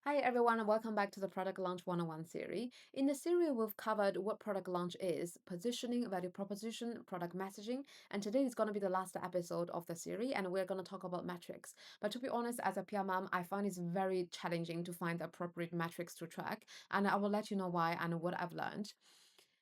Hi everyone, and welcome back to the Product Launch 101 series. In the series, we've covered what product launch is, positioning, value proposition, product messaging, and today is going to be the last episode of the series, and we're going to talk about metrics. But to be honest, as a PMM, I find it's very challenging to find the appropriate metrics to track, and I will let you know why and what I've learned.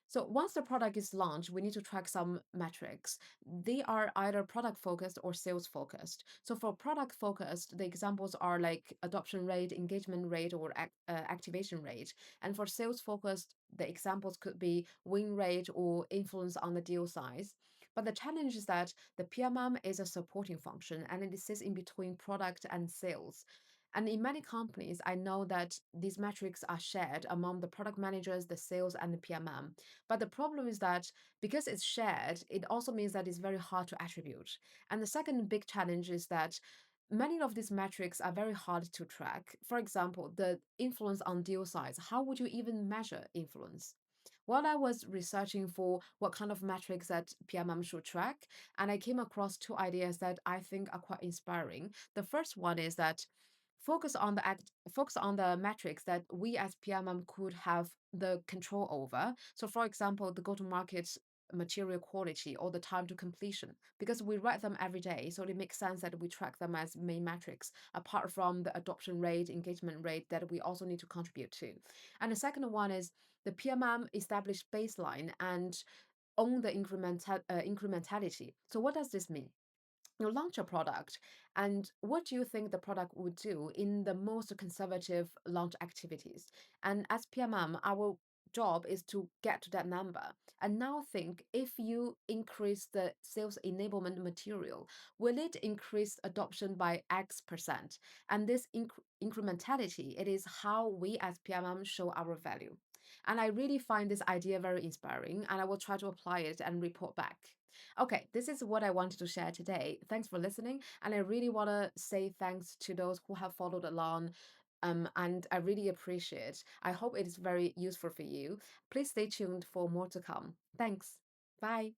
So once the product is launched, we need to track some metrics. They are either product focused or sales focused. So for product focused, the examples are like adoption rate, engagement rate, or activation rate. And for sales focused, the examples could be win rate or influence on the deal size. But the challenge is that the PMM is a supporting function and it sits in between product and sales. And in many companies, I know that these metrics are shared among the product managers, the sales, and the PMM. But the problem is that because it's shared, it also means that it's very hard to attribute. And the second big challenge is that many of these metrics are very hard to track. For example, the influence on deal size. How would you even measure influence? While I was researching for what kind of metrics that PMM should track, and I came across two ideas that I think are quite inspiring. The first one is that focus on the metrics that we as PMM could have the control over. So for example, the go-to-market material quality or the time to completion, because we write them every day, so it makes sense that we track them as main metrics apart from the adoption rate, engagement rate that we also need to contribute to. And the second one is the PMM established baseline and own the incrementality. So what does this mean? You launch a product, and what do you think the product would do in the most conservative launch activities? And as PMM, our job is to get to that number. And now think, if you increase the sales enablement material, will it increase adoption by X%? And this incrementality, it is how we as PMM show our value. And I really find this idea very inspiring, and I will try to apply it and report back. Okay, this is what I wanted to share today. Thanks for listening. And I really want to say thanks to those who have followed along. And I really appreciate. I hope it is very useful for you. Please stay tuned for more to come. Thanks. Bye.